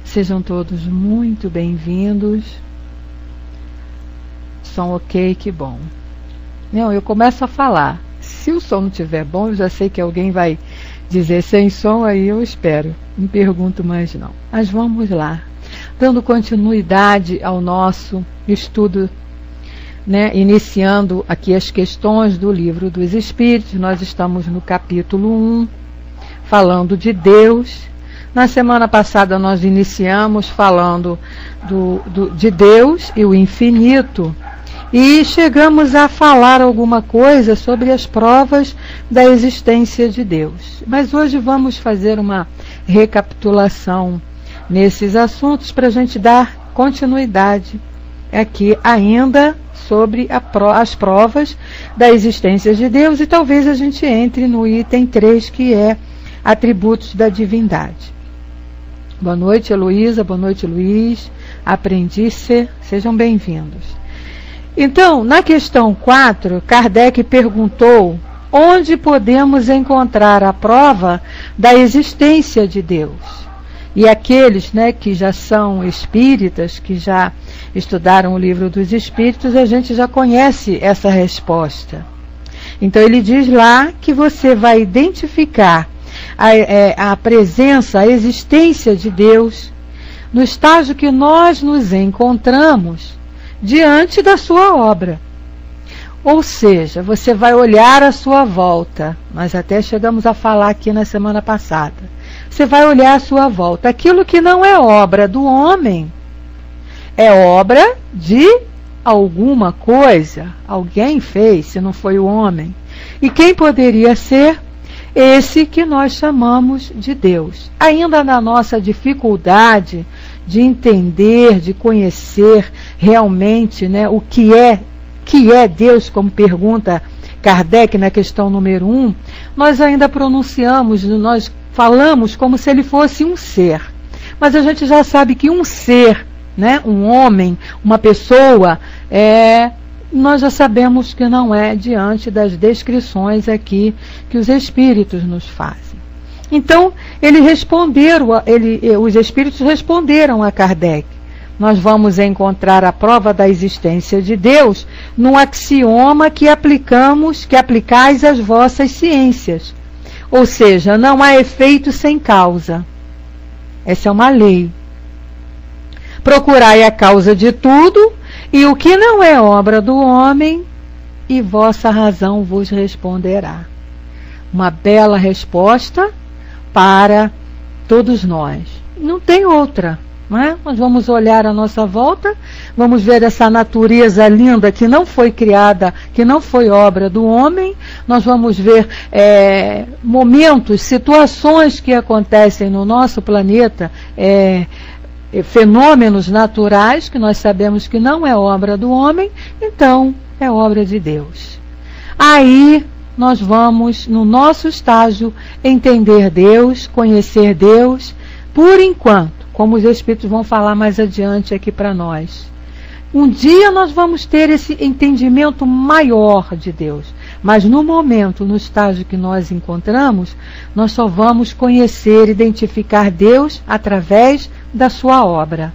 Sejam todos muito bem-vindos. Som ok, que bom. Não, eu começo a falar. Se o som não estiver bom, eu já sei que alguém vai dizer sem som, aí eu espero. Não pergunto mais não. Mas vamos lá. Dando continuidade ao nosso estudo, né, iniciando aqui as questões do Livro dos Espíritos. Nós estamos no capítulo 1, falando de Deus. Na semana passada nós iniciamos falando de Deus e o infinito, e chegamos a falar alguma coisa sobre as provas da existência de Deus. Mas hoje vamos fazer uma recapitulação nesses assuntos para a gente dar continuidade aqui ainda sobre as provas da existência de Deus, e talvez a gente entre no item 3, que é atributos da divindade. Boa noite, Heloísa, boa noite, Luiz, aprendiz, sejam bem-vindos. Então, na questão 4, Kardec perguntou onde podemos encontrar a prova da existência de Deus. E aqueles, né, que já são espíritas, que já estudaram o Livro dos Espíritos, a gente já conhece essa resposta. Então ele diz lá que você vai identificar a presença, a existência de Deus no estágio que nós nos encontramos diante da sua obra. Ou seja, você vai olhar à sua volta. Nós até chegamos a falar aqui na semana passada. Você vai olhar à sua volta. Aquilo que não é obra do homem é obra de alguma coisa. Alguém fez, se não foi o homem. E quem poderia ser? Esse que nós chamamos de Deus. Ainda na nossa dificuldade de entender, de conhecer realmente, né, o que é Deus, como pergunta Kardec na questão número 1, nós ainda pronunciamos, nós falamos como se ele fosse um ser. Mas a gente já sabe que um ser, né, um homem, uma pessoa, nós já sabemos que não é diante das descrições aqui que os espíritos nos fazem. Então, os espíritos responderam a Kardec. Nós vamos encontrar a prova da existência de Deus num axioma que aplicais às vossas ciências. Ou seja, não há efeito sem causa. Essa é uma lei. Procurai a causa de tudo, e o que não é obra do homem, e vossa razão vos responderá. Uma bela resposta para todos nós. Não tem outra. Não é? Nós vamos olhar à nossa volta, vamos ver essa natureza linda que não foi criada, que não foi obra do homem. Nós vamos ver momentos, situações que acontecem no nosso planeta, fenômenos naturais que nós sabemos que não é obra do homem, então é obra de Deus. Aí nós vamos, no nosso estágio, entender Deus, conhecer Deus, por enquanto, como os Espíritos vão falar mais adiante aqui para nós. Um dia nós vamos ter esse entendimento maior de Deus, mas no momento, no estágio que nós encontramos, nós só vamos conhecer, identificar Deus através da sua obra.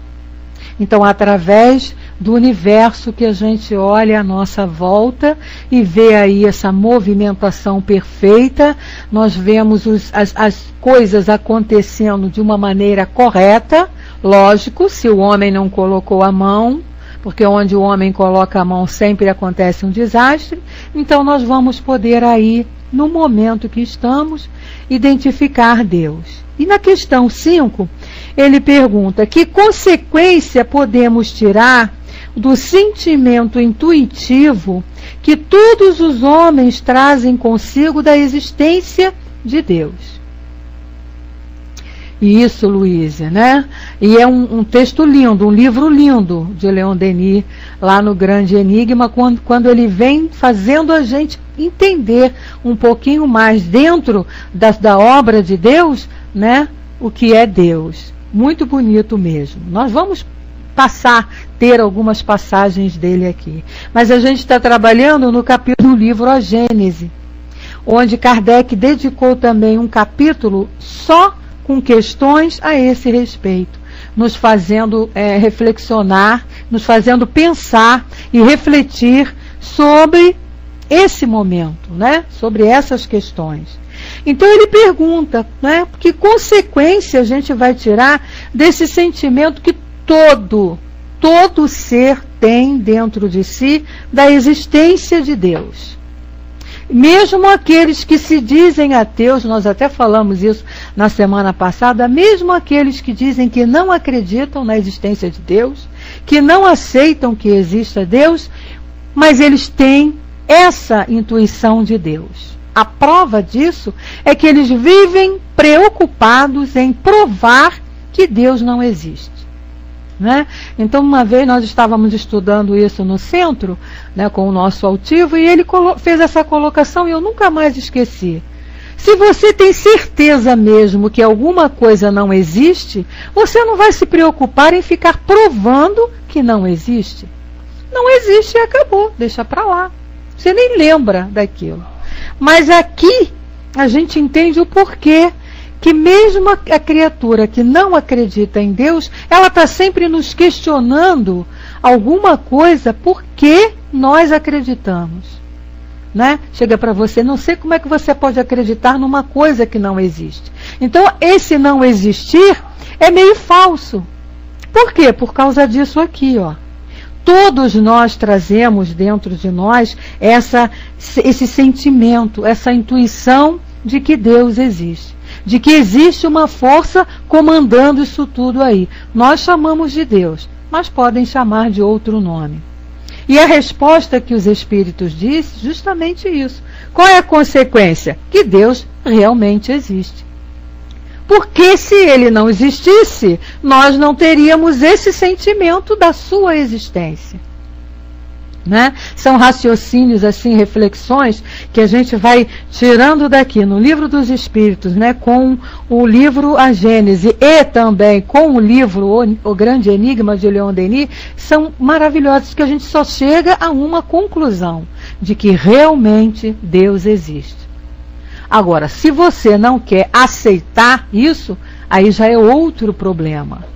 Então, através do universo que a gente olha à nossa volta e vê aí essa movimentação perfeita, nós vemos as coisas acontecendo de uma maneira correta, lógico, se o homem não colocou a mão, porque onde o homem coloca a mão sempre acontece um desastre. Então nós vamos poder aí, no momento que estamos, identificar Deus. E na questão 5, ele pergunta: que consequência podemos tirar do sentimento intuitivo que todos os homens trazem consigo da existência de Deus? E isso, Luísa, né? E é um texto lindo, um livro lindo de Leon Denis, lá no Grande Enigma, quando ele vem fazendo a gente entender um pouquinho mais dentro da obra de Deus, né? O que é Deus. Muito bonito mesmo. Nós vamos ter algumas passagens dele aqui. Mas a gente está trabalhando no capítulo do livro A Gênese, onde Kardec dedicou também um capítulo só com questões a esse respeito. nos fazendo reflexionar, nos fazendo pensar e refletir sobre esse momento, né? Sobre essas questões. Então ele pergunta, né? Que consequência a gente vai tirar desse sentimento que todo ser tem dentro de si da existência de Deus. Mesmo aqueles que se dizem ateus, nós até falamos isso na semana passada, mesmo aqueles que dizem que não acreditam na existência de Deus, que não aceitam que exista Deus, mas eles têm essa intuição de Deus. A prova disso é que eles vivem preocupados em provar que Deus não existe. Né? Então, uma vez nós estávamos estudando isso no centro, né, com o nosso altivo, e ele fez essa colocação e eu nunca mais esqueci. Se você tem certeza mesmo que alguma coisa não existe, você não vai se preocupar em ficar provando que não existe. Não existe e acabou, deixa para lá. Você nem lembra daquilo. Mas aqui a gente entende o porquê que mesmo a criatura que não acredita em Deus, ela está sempre nos questionando alguma coisa porque nós acreditamos. Né? Chega para você, não sei como é que você pode acreditar numa coisa que não existe. Então, esse não existir é meio falso. Por quê? Por causa disso aqui, ó. Todos nós trazemos dentro de nós esse sentimento, essa intuição de que Deus existe. De que existe uma força comandando isso tudo aí. Nós chamamos de Deus, mas podem chamar de outro nome. E a resposta que os Espíritos dizem, justamente isso. Qual é a consequência? Que Deus realmente existe. Porque se ele não existisse, nós não teríamos esse sentimento da sua existência. Né? São raciocínios, assim, reflexões que a gente vai tirando daqui no Livro dos Espíritos, né, com o livro A Gênese e também com o livro O Grande Enigma de Leon Denis, são maravilhosos, que a gente só chega a uma conclusão, de que realmente Deus existe. Agora, se você não quer aceitar isso, aí já é outro problema.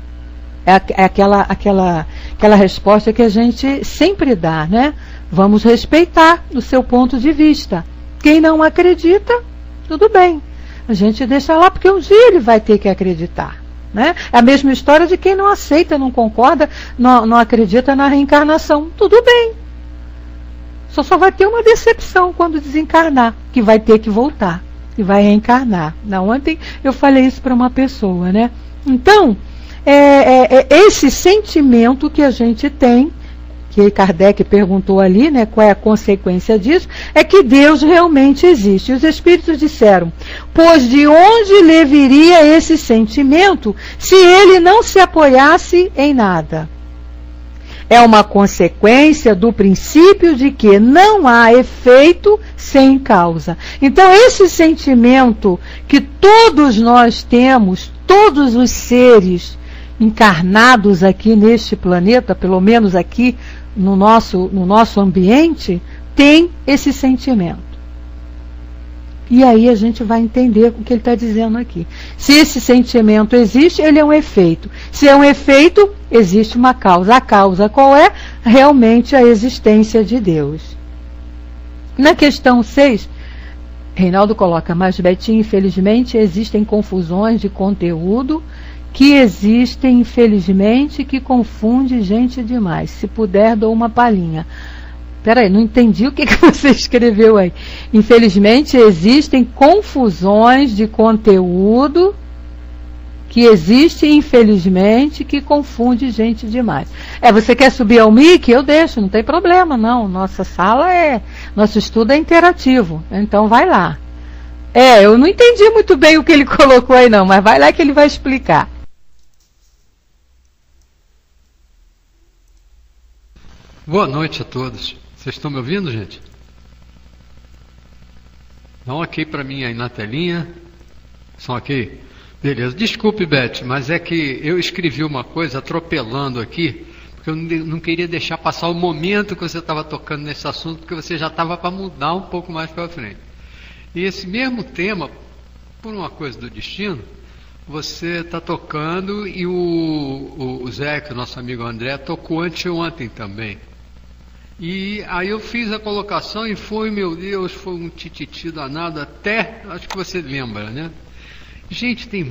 É aquela resposta que a gente sempre dá, né? Vamos respeitar o seu ponto de vista. Quem não acredita, tudo bem. A gente deixa lá, porque um dia ele vai ter que acreditar. Né? É a mesma história de quem não aceita, não concorda, não acredita na reencarnação. Tudo bem. Só vai ter uma decepção quando desencarnar, que vai ter que voltar, que vai reencarnar. Ontem eu falei isso para uma pessoa, né? Então, esse sentimento que a gente tem, que Kardec perguntou ali, né, qual é a consequência disso, é que Deus realmente existe. E os Espíritos disseram, pois de onde lhe viria esse sentimento se ele não se apoiasse em nada? É uma consequência do princípio de que não há efeito sem causa. Então, esse sentimento que todos nós temos, todos os seres encarnados aqui neste planeta, pelo menos aqui no nosso ambiente, tem esse sentimento. E aí a gente vai entender o que ele está dizendo aqui. Se esse sentimento existe, ele é um efeito. Se é um efeito, existe uma causa. A causa qual é? Realmente a existência de Deus. Na questão 6, Reinaldo coloca, mas Betinho, infelizmente, existem confusões de conteúdo que existem, infelizmente, que confunde gente demais. Se puder, dou uma palhinha. Peraí, não entendi o que você escreveu aí. Infelizmente, existem confusões de conteúdo que existe, infelizmente, que confunde gente demais. Você quer subir ao mic? Eu deixo, não tem problema, não. Nossa nosso estudo é interativo, então vai lá. Eu não entendi muito bem o que ele colocou aí, não, mas vai lá que ele vai explicar. Boa noite a todos. Vocês estão me ouvindo, gente? Dá um ok para mim aí na telinha. Só ok? Beleza. Desculpe, Beth, mas é que eu escrevi uma coisa atropelando aqui, porque eu não queria deixar passar o momento que você estava tocando nesse assunto, porque você já estava para mudar um pouco mais para frente. E esse mesmo tema, por uma coisa do destino, você está tocando e o Zé, que é o nosso amigo André, tocou anteontem também. E aí eu fiz a colocação e foi, meu Deus, foi um tititi danado até, acho que você lembra, né? Gente, tem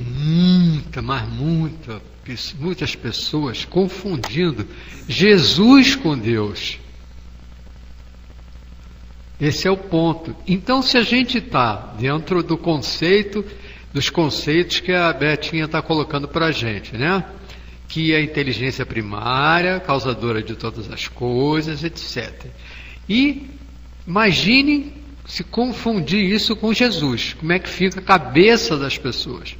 muitas pessoas confundindo Jesus com Deus. Esse é o ponto. Então, se a gente está dentro dos conceitos que a Betinha está colocando para a gente, né? Que é a inteligência primária, causadora de todas as coisas, etc. E imagine se confundir isso com Jesus. Como é que fica a cabeça das pessoas?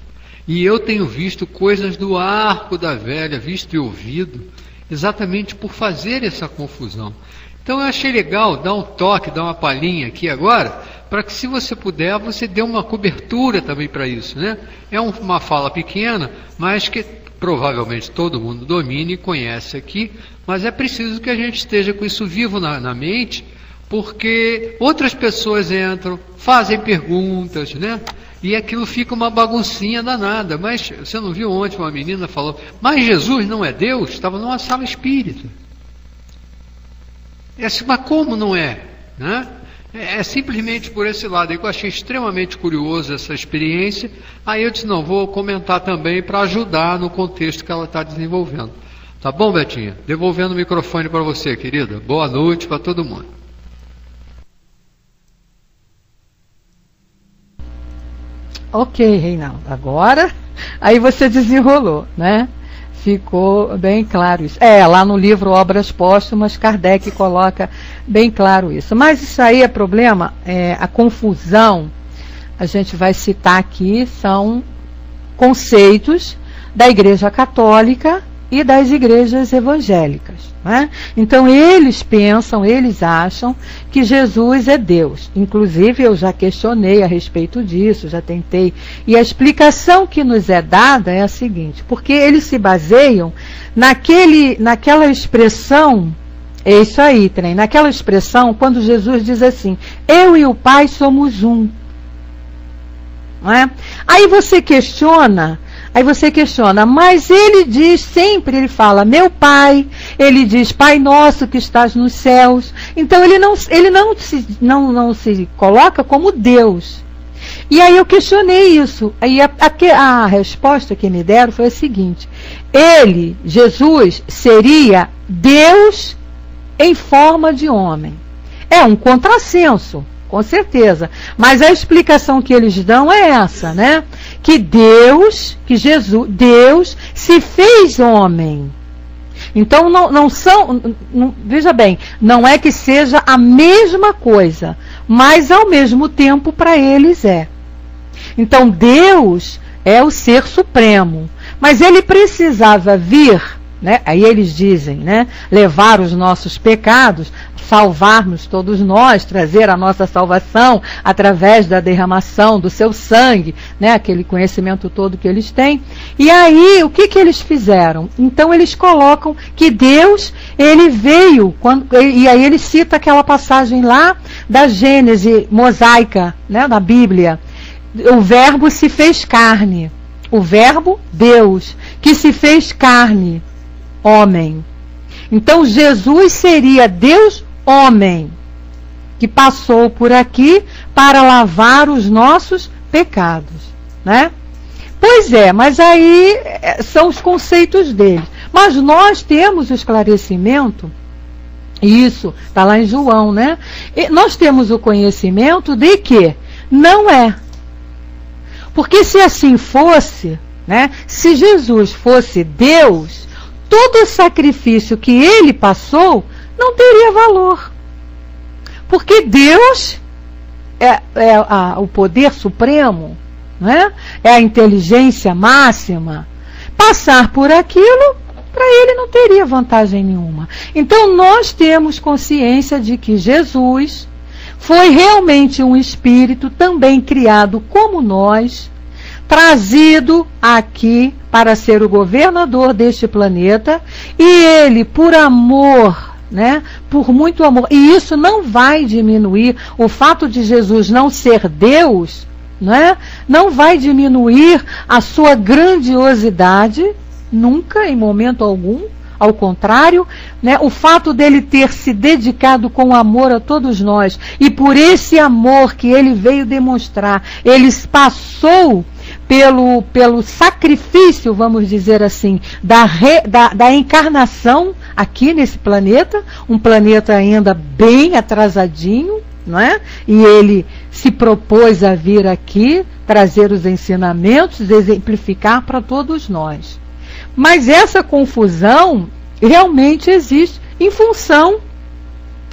E eu tenho visto coisas do arco da velha, visto e ouvido, exatamente por fazer essa confusão. Então eu achei legal dar um toque, dar uma palhinha aqui agora, para que, se você puder, você dê uma cobertura também para isso, né? É uma fala pequena, mas que provavelmente todo mundo domina e conhece aqui, mas é preciso que a gente esteja com isso vivo na mente, porque outras pessoas entram, fazem perguntas, né? E aquilo fica uma baguncinha danada. Mas você não viu ontem uma menina falou, mas Jesus não é Deus? Estava numa sala espírita. Mas como não é? Né? É simplesmente por esse lado aí que eu achei extremamente curioso essa experiência. Aí eu disse, não, vou comentar também para ajudar no contexto que ela está desenvolvendo. Tá bom, Betinha? Devolvendo o microfone para você, querida. Boa noite para todo mundo. Ok, Reinaldo. Agora, aí você desenrolou, né? Ficou bem claro isso. Lá no livro Obras Póstumas, Kardec coloca bem claro isso. Mas isso aí é problema, a confusão, a gente vai citar aqui, são conceitos da Igreja Católica e das igrejas evangélicas, né? Então eles pensam, eles acham que Jesus é Deus. Inclusive eu já questionei a respeito disso, já tentei. E a explicação que nos é dada é a seguinte, porque eles se baseiam naquela expressão, é isso aí, trem, naquela expressão quando Jesus diz assim, eu e o Pai somos um. Não é? Aí você questiona, mas ele diz sempre, ele fala, meu Pai, ele diz, Pai nosso que estás nos céus. Então ele não se coloca como Deus. E aí eu questionei isso. Aí a resposta que me deram foi a seguinte, Jesus, seria Deus em forma de homem. É um contrassenso, com certeza. Mas a explicação que eles dão é essa, né? Que Deus se fez homem. Então veja bem, não é que seja a mesma coisa, mas ao mesmo tempo para eles é. Então Deus é o ser supremo, mas ele precisava vir, né? Aí eles dizem, né? Levar os nossos pecados, salvar-nos todos nós, trazer a nossa salvação através da derramação do seu sangue, né? Aquele conhecimento todo que eles têm. E aí, o que eles fizeram? Então eles colocam que Deus, ele veio, e aí ele cita aquela passagem lá da Gênese mosaica, né? Na Bíblia. O verbo se fez carne. O verbo, Deus, que se fez carne, homem. Então Jesus seria Deus homem, que passou por aqui para lavar os nossos pecados, né? Pois é, mas aí são os conceitos deles. Mas nós temos o esclarecimento, isso está lá em João, né? E nós temos o conhecimento de que não é. Porque se assim fosse, né? Se Jesus fosse Deus, todo o sacrifício que ele passou não teria valor. Porque Deus é o poder supremo, né? É a inteligência máxima. Passar por aquilo, para ele não teria vantagem nenhuma. Então nós temos consciência de que Jesus foi realmente um espírito também criado como nós, trazido aqui para ser o governador deste planeta, e ele, por amor, né, por muito amor, e isso não vai diminuir o fato de Jesus não ser Deus, não é? Não vai diminuir a sua grandiosidade, nunca, em momento algum. Ao contrário, né, o fato dele ter se dedicado com amor a todos nós, e por esse amor que ele veio demonstrar, ele passou pelo sacrifício, vamos dizer assim, da encarnação aqui nesse planeta, um planeta ainda bem atrasadinho, não é? E ele se propôs a vir aqui, trazer os ensinamentos, exemplificar para todos nós. Mas essa confusão realmente existe em função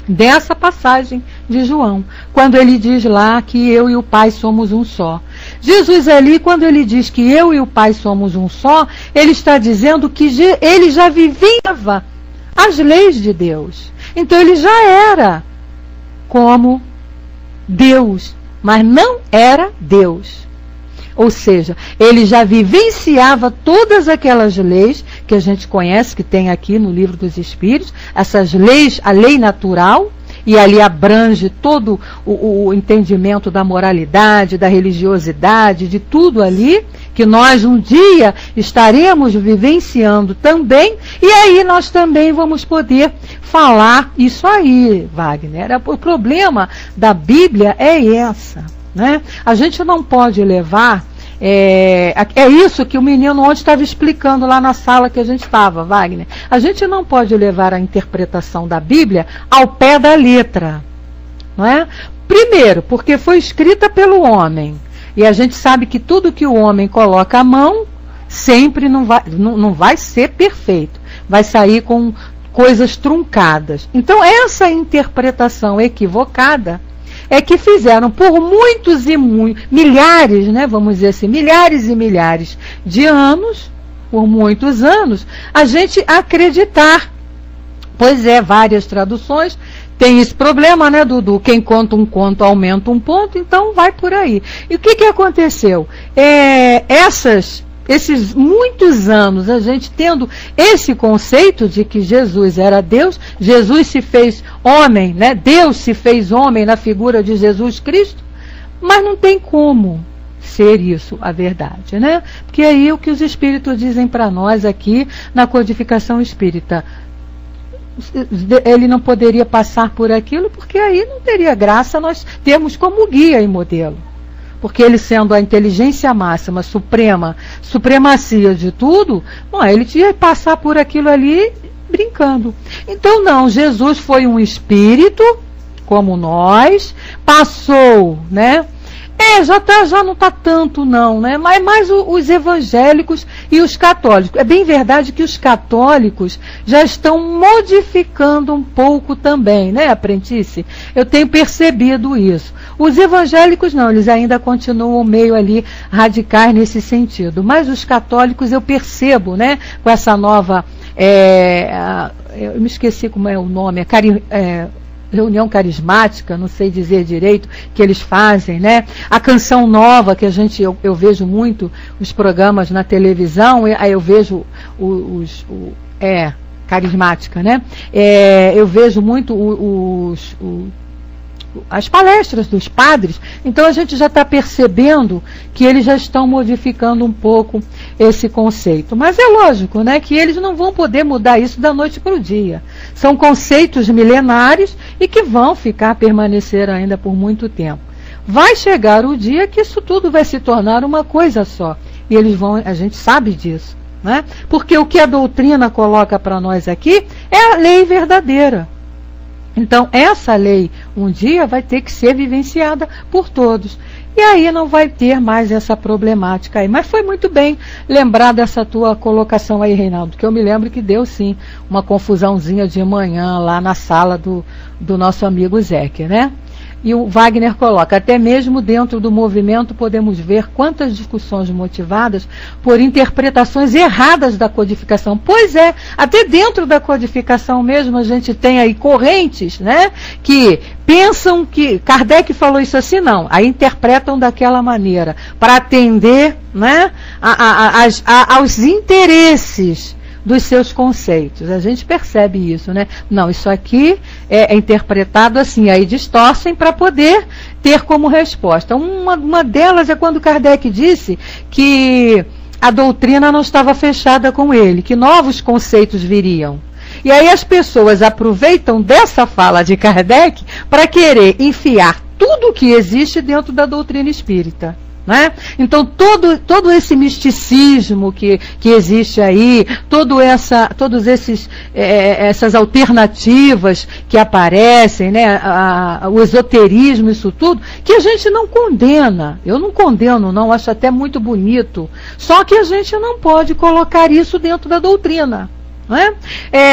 dessa passagem de João, quando ele diz lá que eu e o Pai somos um só. Jesus ali, quando ele diz que eu e o Pai somos um só, ele está dizendo que ele já vivia as leis de Deus. Então ele já era como Deus, mas não era Deus. Ou seja, ele já vivenciava todas aquelas leis que a gente conhece, que tem aqui no Livro dos Espíritos, essas leis, a lei natural, e ali abrange todo o entendimento da moralidade, da religiosidade, de tudo ali, que nós um dia estaremos vivenciando também, e aí nós também vamos poder falar isso aí, Wagner. O problema da Bíblia é essa, né? A gente não pode levar, é isso que o menino ontem estava explicando lá na sala que a gente estava, Wagner. A gente não pode levar a interpretação da Bíblia ao pé da letra, não é? Primeiro, porque foi escrita pelo homem, e a gente sabe que tudo que o homem coloca à mão sempre não vai ser perfeito, vai sair com coisas truncadas. Então essa interpretação equivocada é que fizeram por muitos e milhares, né, vamos dizer assim, milhares e milhares de anos, por muitos anos, a gente acreditar. Pois é, várias traduções tem esse problema, né, Dudu? Quem conta um conto aumenta um ponto, então vai por aí. E o que aconteceu? Esses muitos anos, a gente tendo esse conceito de que Jesus era Deus, Jesus se fez homem, né? Deus se fez homem na figura de Jesus Cristo, mas não tem como ser isso a verdade, né? Porque aí o que os espíritos dizem para nós aqui na codificação espírita, ele não poderia passar por aquilo, porque aí não teria graça nós termos como guia e modelo. Porque ele sendo a inteligência máxima, supremacia de tudo, bom, ele tinha que passar por aquilo ali brincando. Então não, Jesus foi um espírito, como nós, passou, né? Já não está tanto não, né? Mas mais os evangélicos e os católicos. É bem verdade que os católicos já estão modificando um pouco também, né, Aprentice? Eu tenho percebido isso. Os evangélicos não, eles ainda continuam meio ali radicais nesse sentido. Mas os católicos eu percebo, né, com essa nova, eu me esqueci como é o nome, reunião carismática, não sei dizer direito, que eles fazem, né? A canção nova, que eu vejo muito os programas na televisão, aí eu vejo carismática, né? Eu vejo muito as palestras dos padres, então a gente já está percebendo que eles já estão modificando um pouco esse conceito. Mas é lógico, né, que eles não vão poder mudar isso da noite para o dia. São conceitos milenares e que vão permanecer ainda por muito tempo. Vai chegar o dia que isso tudo vai se tornar uma coisa só. E a gente sabe disso, né? Porque o que a doutrina coloca para nós aqui é a lei verdadeira. Então, essa lei, um dia, vai ter que ser vivenciada por todos. E aí não vai ter mais essa problemática aí. Mas foi muito bem lembrar dessa tua colocação aí, Reinaldo, que eu me lembro que deu, sim, uma confusãozinha de manhã lá na sala do nosso amigo Zeque, né? E o Wagner coloca, até mesmo dentro do movimento podemos ver quantas discussões motivadas por interpretações erradas da codificação. Pois é, até dentro da codificação mesmo a gente tem aí correntes, né, que pensam que Kardec falou isso assim, não, aí interpretam daquela maneira, para atender, né, aos interesses dos seus conceitos. A gente percebe isso, né? Não, isso aqui é interpretado assim, aí distorcem para poder ter como resposta. Uma delas é quando Kardec disse que a doutrina não estava fechada com ele, que novos conceitos viriam. E aí as pessoas aproveitam dessa fala de Kardec para querer enfiar tudo que existe dentro da doutrina espírita. Né? Então todo esse misticismo que existe aí, todos essas alternativas que aparecem, né? O esoterismo, isso tudo, que a gente não condena. Eu não condeno, não, acho até muito bonito. Só que a gente não pode colocar isso dentro da doutrina. Não é?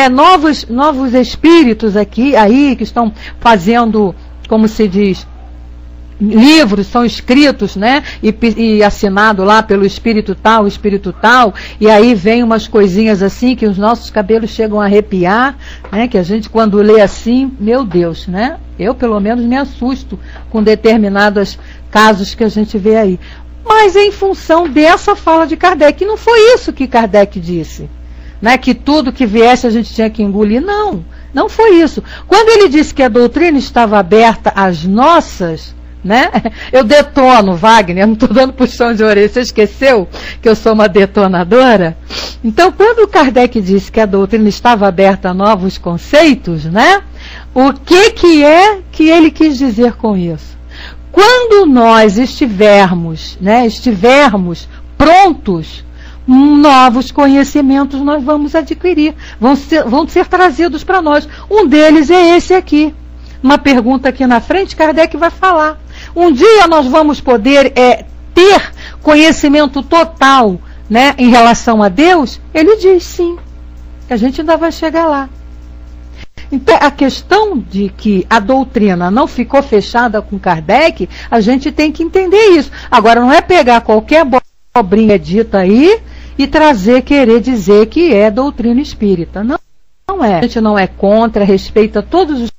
Novos espíritos aí que estão fazendo, como se diz, livros são escritos, né, e assinado lá pelo espírito tal, e aí vem umas coisinhas assim que os nossos cabelos chegam a arrepiar, né, que a gente quando lê assim, meu Deus, né, eu pelo menos me assusto com determinados casos que a gente vê aí. Mas em função dessa fala de Kardec, não foi isso que Kardec disse, né, que tudo que viesse a gente tinha que engolir, não foi isso. Quando ele disse que a doutrina estava aberta às nossas, né? Eu detono, Wagner, não estou dando puxão de orelha, você esqueceu que eu sou uma detonadora? Então, quando o Kardec disse que a doutrina estava aberta a novos conceitos, né? O que é que ele quis dizer com isso? Quando nós estivermos prontos, novos conhecimentos nós vamos adquirir, vão ser trazidos para nós. Um deles é esse aqui. Uma pergunta aqui na frente, Kardec vai falar. Um dia nós vamos poder ter conhecimento total, né, em relação a Deus? Ele diz sim, que a gente ainda vai chegar lá. Então, a questão de que a doutrina não ficou fechada com Kardec, a gente tem que entender isso. Agora, não é pegar qualquer abobrinha dita aí e querer dizer que é doutrina espírita. Não é. A gente não é contra, respeita todos os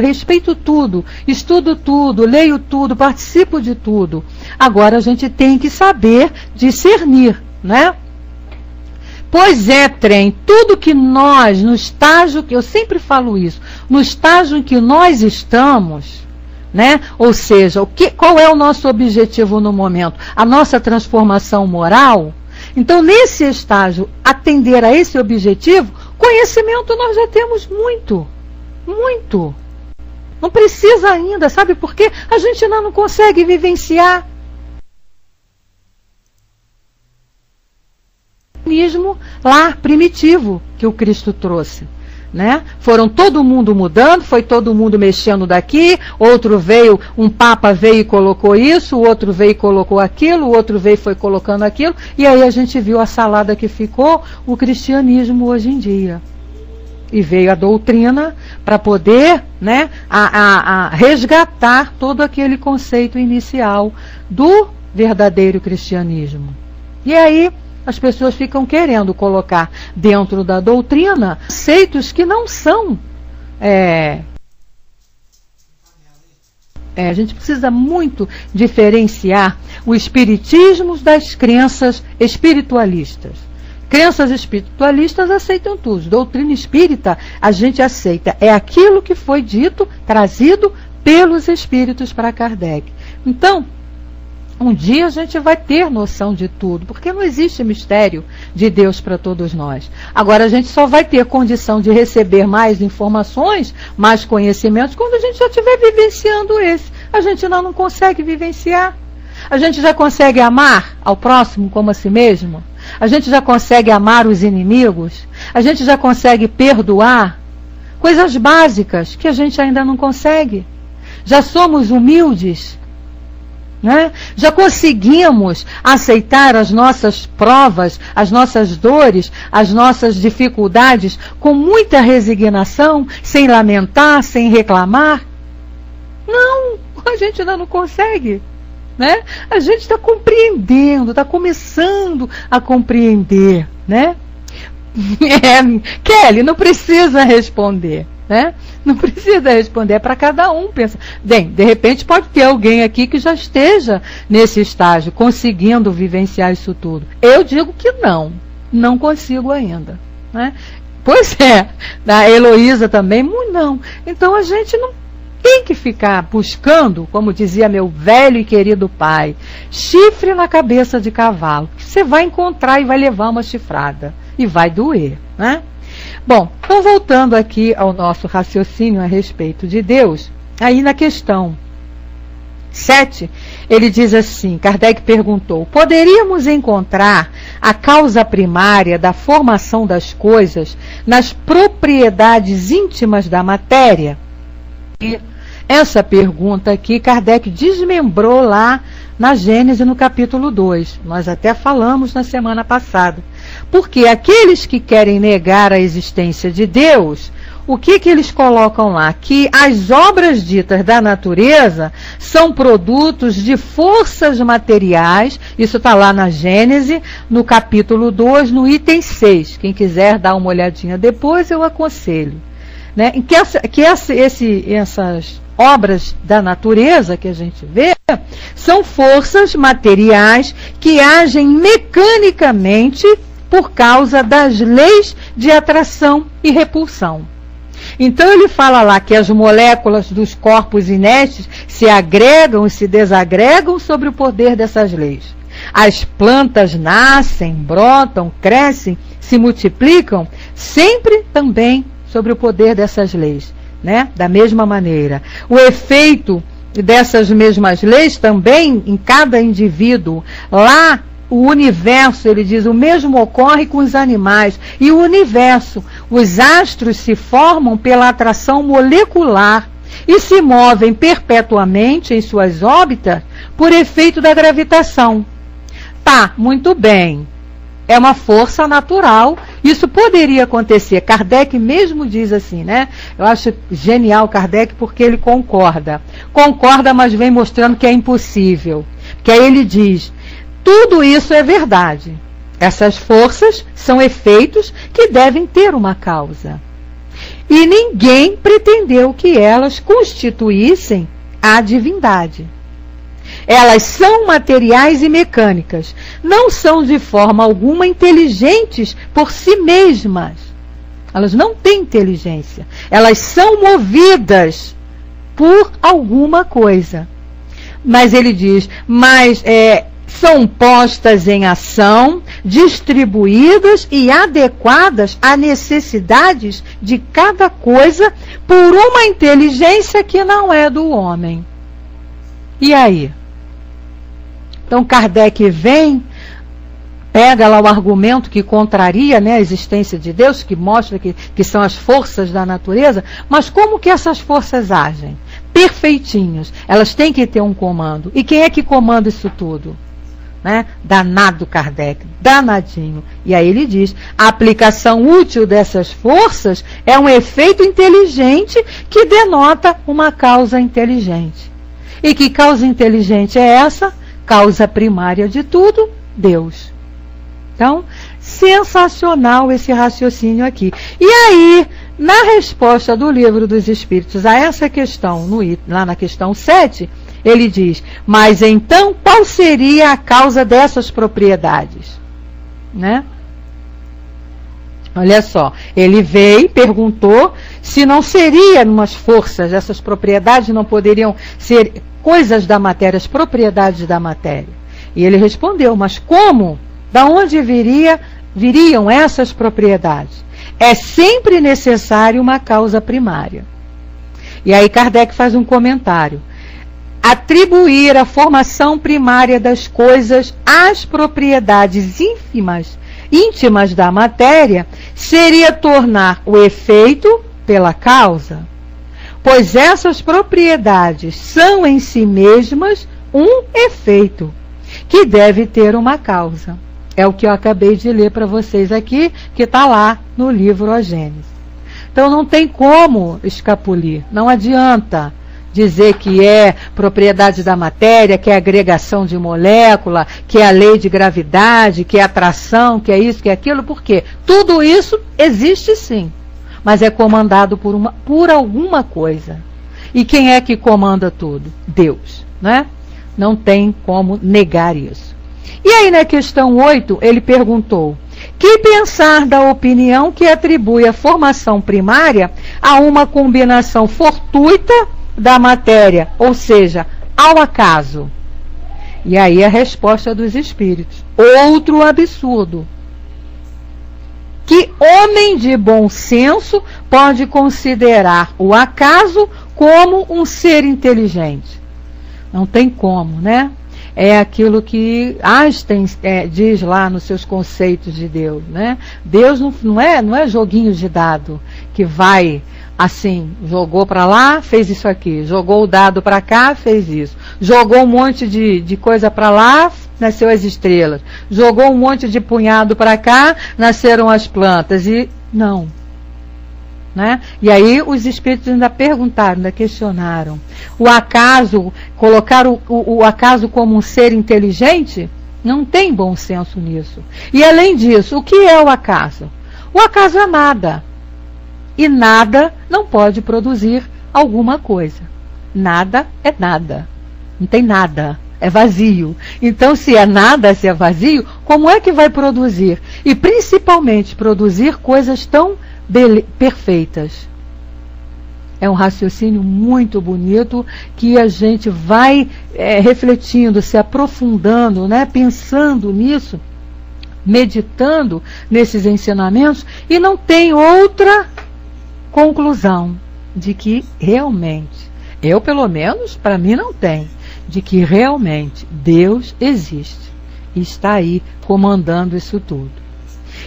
respeito tudo, estudo tudo, leio tudo, participo de tudo. Agora a gente tem que saber discernir, né? Pois é, trem, tudo que nós, no estágio, que eu sempre falo isso, no estágio em que nós estamos, né? Ou seja, qual é o nosso objetivo no momento? A nossa transformação moral? Então, nesse estágio, atender a esse objetivo, conhecimento nós já temos muito. Não precisa ainda, sabe por quê? A gente ainda não consegue vivenciar. O mesmo lar primitivo que o Cristo trouxe. Né? Foram todo mundo mudando, foi todo mundo mexendo daqui, um Papa veio e colocou isso, o outro veio e colocou aquilo, o outro veio e foi colocando aquilo, e aí a gente viu a salada que ficou, o cristianismo hoje em dia. E veio a doutrina para poder, né, a resgatar todo aquele conceito inicial do verdadeiro cristianismo. E aí as pessoas ficam querendo colocar dentro da doutrina conceitos que não são. A gente precisa muito diferenciar o espiritismo das crenças espiritualistas. Crenças espiritualistas aceitam tudo. Doutrina espírita a gente aceita. É aquilo que foi dito, trazido pelos espíritos para Kardec. Então, um dia a gente vai ter noção de tudo, porque não existe mistério de Deus para todos nós. Agora a gente só vai ter condição de receber mais informações, mais conhecimentos, quando a gente já estiver vivenciando esse. A gente ainda não consegue vivenciar. A gente já consegue amar ao próximo como a si mesmo? A gente já consegue amar os inimigos? A gente já consegue perdoar? Coisas básicas que a gente ainda não consegue. Já somos humildes? Né? Já conseguimos aceitar as nossas provas, as nossas dores, as nossas dificuldades com muita resignação, sem lamentar, sem reclamar? Não, a gente ainda não consegue. Né? A gente está compreendendo, está começando a compreender. Né? Kelly, não precisa responder. né? Não precisa responder, é para cada um. Pensa, bem, de repente pode ter alguém aqui que já esteja nesse estágio, conseguindo vivenciar isso tudo. Eu digo que não consigo ainda, né? Pois é, a Heloísa também, não. Então a gente não tem que ficar buscando, como dizia meu velho e querido pai, chifre na cabeça de cavalo, que você vai encontrar e vai levar uma chifrada, e vai doer, né? Bom, então voltando aqui ao nosso raciocínio a respeito de Deus, aí na questão 7, ele diz assim, Kardec perguntou, poderíamos encontrar a causa primária da formação das coisas nas propriedades íntimas da matéria? E essa pergunta aqui, Kardec desmembrou lá na Gênesis, no capítulo 2. Nós até falamos na semana passada. Porque aqueles que querem negar a existência de Deus, o que eles colocam lá? Que as obras ditas da natureza são produtos de forças materiais. Isso está lá na Gênesis, no capítulo 2, no item 6. Quem quiser dar uma olhadinha depois, eu aconselho. Né? Essas obras da natureza que a gente vê são forças materiais que agem mecanicamente por causa das leis de atração e repulsão. Então ele fala lá que as moléculas dos corpos inertes se agregam e se desagregam sobre o poder dessas leis. As plantas nascem, brotam, crescem, se multiplicam, sempre também sobre o poder dessas leis, né? Da mesma maneira. O efeito dessas mesmas leis também em cada indivíduo. Lá, o universo, ele diz, o mesmo ocorre com os animais. E o universo, os astros se formam pela atração molecular e se movem perpetuamente em suas órbitas por efeito da gravitação. Tá, muito bem. É uma força natural. Isso poderia acontecer. Kardec mesmo diz assim, né? Eu acho genial Kardec porque ele concorda. Concorda, mas vem mostrando que é impossível. Porque aí ele diz, tudo isso é verdade. Essas forças são efeitos que devem ter uma causa. E ninguém pretendeu que elas constituíssem a divindade. Elas são materiais e mecânicas. Não são de forma alguma inteligentes por si mesmas. Elas não têm inteligência. Elas são movidas por alguma coisa. Mas ele diz, são postas em ação, distribuídas e adequadas a necessidades de cada coisa por uma inteligência que não é do homem. E aí? Então Kardec vem, pega lá o argumento que contraria, né, a existência de Deus, que mostra que são as forças da natureza, mas como que essas forças agem? Perfeitinhos. Elas têm que ter um comando. E quem é que comanda isso tudo? Né? Danado Kardec, danadinho. E aí ele diz, a aplicação útil dessas forças é um efeito inteligente que denota uma causa inteligente. E que causa inteligente é essa? Causa primária de tudo, Deus. Então, sensacional esse raciocínio aqui. E aí, na resposta do Livro dos Espíritos a essa questão, lá na questão 7, ele diz, mas então qual seria a causa dessas propriedades? Né? Olha só, ele veio e perguntou se não seria umas forças, essas propriedades não poderiam ser coisas da matéria, as propriedades da matéria. E ele respondeu, mas como? Da onde viriam essas propriedades? É sempre necessário uma causa primária. E aí Kardec faz um comentário. Atribuir a formação primária das coisas às propriedades íntimas da matéria seria tornar o efeito pela causa, pois essas propriedades são em si mesmas um efeito, que deve ter uma causa. É o que eu acabei de ler para vocês aqui, que está lá no livro A Gênesis. Então não tem como escapulir, não adianta dizer que é propriedade da matéria, que é agregação de molécula, que é a lei de gravidade, que é atração, que é isso, que é aquilo, por quê? Tudo isso existe sim. mas é comandado por alguma coisa. E quem é que comanda tudo? Deus, né? Não tem como negar isso. E aí na questão 8, ele perguntou: que pensar da opinião que atribui a formação primária a uma combinação fortuita da matéria, ou seja, ao acaso? E aí a resposta dos espíritos: outro absurdo. Que homem de bom senso pode considerar o acaso como um ser inteligente? Não tem como, né? É aquilo que Einstein diz lá nos seus conceitos de Deus, né? Deus não é joguinho de dado que vai assim, jogou para lá, fez isso aqui, jogou o dado para cá, fez isso, jogou um monte de coisa para lá, nasceu as estrelas, jogou um monte de punhado para cá, nasceram as plantas, e não, né? E aí os espíritos ainda perguntaram, ainda questionaram: o acaso, colocar o acaso como um ser inteligente? Não tem bom senso nisso. E além disso, o que é o acaso? O acaso é nada. E nada não pode produzir alguma coisa. Nada é nada. Não tem nada. É vazio. Então, se é nada, se é vazio, como é que vai produzir? E principalmente produzir coisas tão perfeitas. É um raciocínio muito bonito que a gente vai refletindo, se aprofundando, né, pensando nisso, meditando nesses ensinamentos, e não tem outra conclusão de que realmente, eu pelo menos, para mim não tem, de que realmente Deus existe e está aí comandando isso tudo.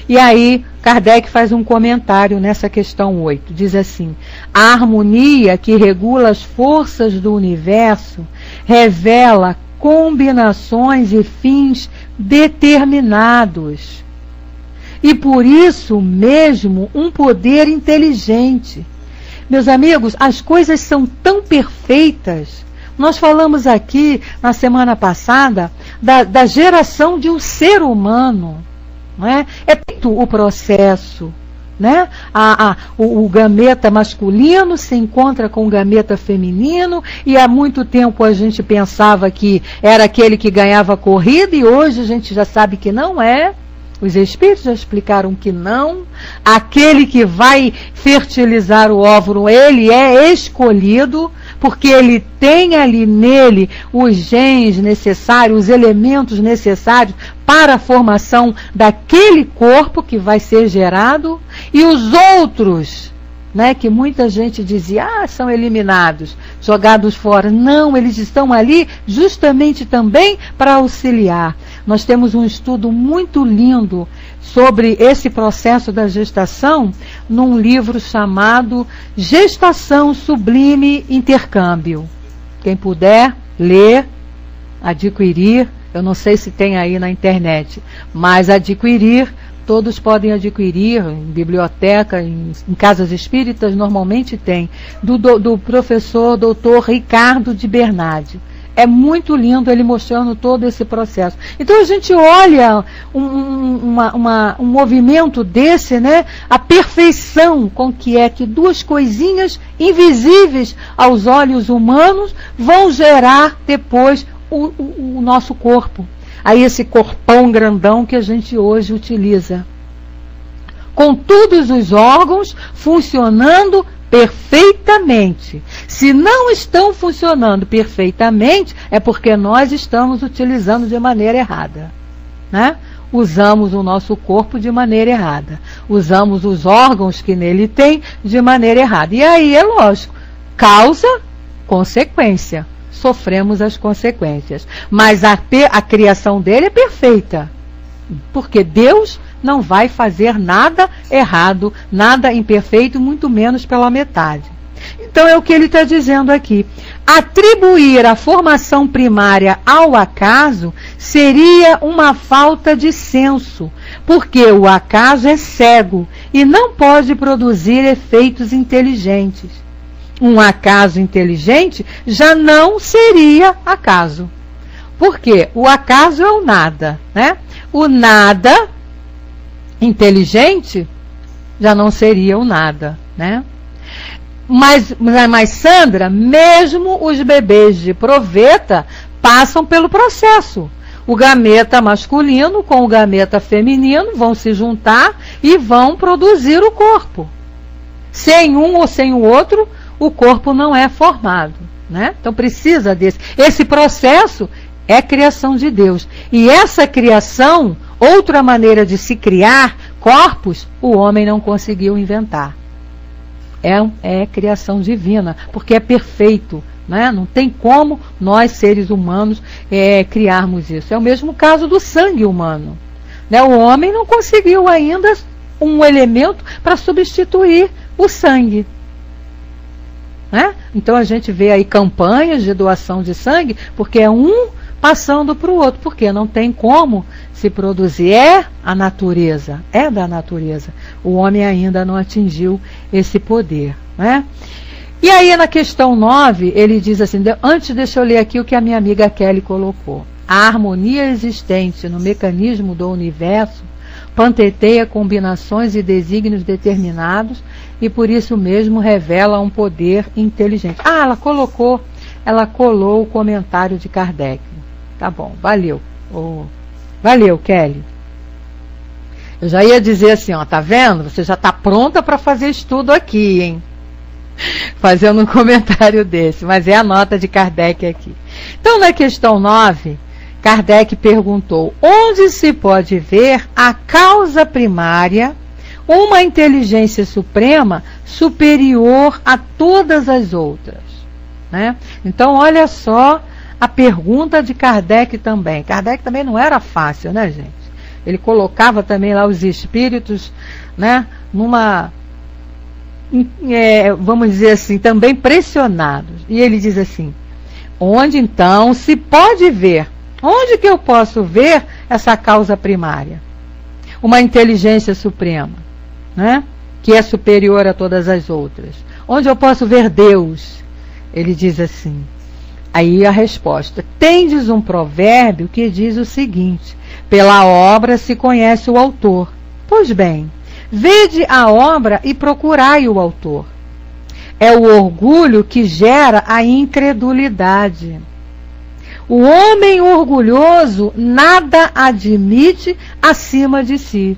E aí Kardec faz um comentário nessa questão 8, diz assim: a harmonia que regula as forças do universo revela combinações e fins determinados, e por isso mesmo um poder inteligente. Meus amigos, as coisas são tão perfeitas. Nós falamos aqui na semana passada da geração de um ser humano, não é? É o processo, né? O gameta masculino se encontra com o gameta feminino, e há muito tempo a gente pensava que era aquele que ganhava a corrida, e hoje a gente já sabe que não é. Os espíritos já explicaram que não. Aquele que vai fertilizar o óvulo, ele é escolhido, porque ele tem ali nele os genes necessários, os elementos necessários para a formação daquele corpo que vai ser gerado. E os outros, né, que muita gente dizia, são eliminados, jogados fora. Não, eles estão ali justamente também para auxiliar. Nós temos um estudo muito lindo sobre esse processo da gestação num livro chamado Gestação Sublime Intercâmbio. Quem puder ler, adquirir, eu não sei se tem aí na internet, mas adquirir, todos podem adquirir em biblioteca, em casas espíritas, normalmente tem, do professor Dr. Ricardo de Bernardi. É muito lindo ele mostrando todo esse processo. Então a gente olha um movimento desse, né? A perfeição com que é que duas coisinhas invisíveis aos olhos humanos vão gerar depois o nosso corpo. Aí esse corpão grandão que a gente hoje utiliza. Com todos os órgãos funcionando perfeitamente. Se não estão funcionando perfeitamente, é porque nós estamos utilizando de maneira errada, né? Usamos o nosso corpo de maneira errada. Usamos os órgãos que nele tem de maneira errada. E aí é lógico, causa, consequência. Sofremos as consequências. Mas a criação dele é perfeita. Porque Deus não vai fazer nada errado, nada imperfeito, muito menos pela metade. Então é o que ele está dizendo aqui. Atribuir a formação primária ao acaso seria uma falta de senso, porque o acaso é cego e não pode produzir efeitos inteligentes. Um acaso inteligente já não seria acaso. Porque o acaso é o nada, né? O nada inteligente já não seria o nada, né? Mas Sandra, mesmo os bebês de proveta passam pelo processo. O gameta masculino com o gameta feminino vão se juntar e vão produzir o corpo. Sem um ou sem o outro, o corpo não é formado, né? Então precisa desse. Esse processo é criação de Deus. E essa criação, outra maneira de se criar corpos, o homem não conseguiu inventar. É criação divina, porque é perfeito, né? Não tem como nós, seres humanos, criarmos isso. É o mesmo caso do sangue humano, né? O homem não conseguiu ainda um elemento para substituir o sangue, né? Então a gente vê aí campanhas de doação de sangue, porque é um passando para o outro, porque não tem como se produzir. É a natureza, é da natureza. O homem ainda não atingiu esse poder, né? E aí na questão 9, ele diz assim, antes deixa eu ler aqui o que a minha amiga Kelly colocou. A harmonia existente no mecanismo do universo panteteia combinações e desígnios determinados e por isso mesmo revela um poder inteligente. Ah, ela colou o comentário de Kardec. Tá bom, valeu. Valeu, Kelly. Eu já ia dizer assim, ó, tá vendo? Você já está pronta para fazer estudo aqui, hein? Fazendo um comentário desse, mas é a nota de Kardec aqui. Então, na questão 9, Kardec perguntou, onde se pode ver a causa primária, uma inteligência suprema superior a todas as outras, né? Então, olha só a pergunta de Kardec também. Kardec também não era fácil, né, gente? Ele colocava também lá os espíritos, né, vamos dizer assim, também pressionados. E ele diz assim, onde então se pode ver? Onde que eu posso ver essa causa primária? Uma inteligência suprema, né, que é superior a todas as outras. Onde eu posso ver Deus? Ele diz assim, aí a resposta, tendes um provérbio que diz o seguinte, pela obra se conhece o autor. Pois bem, vede a obra e procurai o autor. É o orgulho que gera a incredulidade. O homem orgulhoso nada admite acima de si.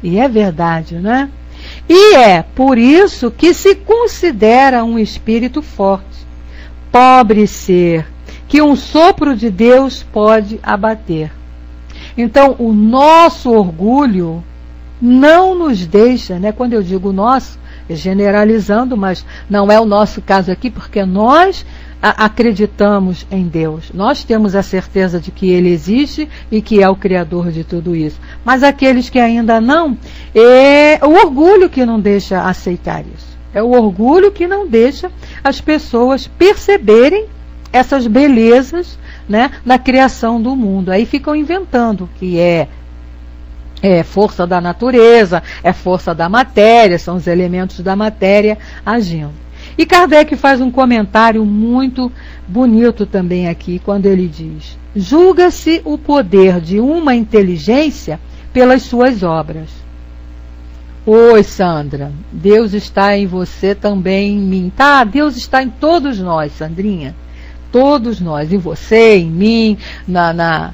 E é verdade, né? E é por isso que se considera um espírito forte. Pobre ser, que um sopro de Deus pode abater. Então, o nosso orgulho não nos deixa, né? Quando eu digo nosso, generalizando, mas não é o nosso caso aqui, porque nós acreditamos em Deus. Nós temos a certeza de que Ele existe e que é o Criador de tudo isso. Mas aqueles que ainda não, é o orgulho que não deixa aceitar isso. É o orgulho que não deixa as pessoas perceberem essas belezas, né, na criação do mundo. Aí ficam inventando que é força da natureza, é força da matéria, são os elementos da matéria agindo. E Kardec faz um comentário muito bonito também aqui, quando ele diz, julga-se o poder de uma inteligência pelas suas obras. Oi, Sandra, Deus está em você também, em mim. Tá, Deus está em todos nós, Sandrinha. Todos nós, em você, em mim, na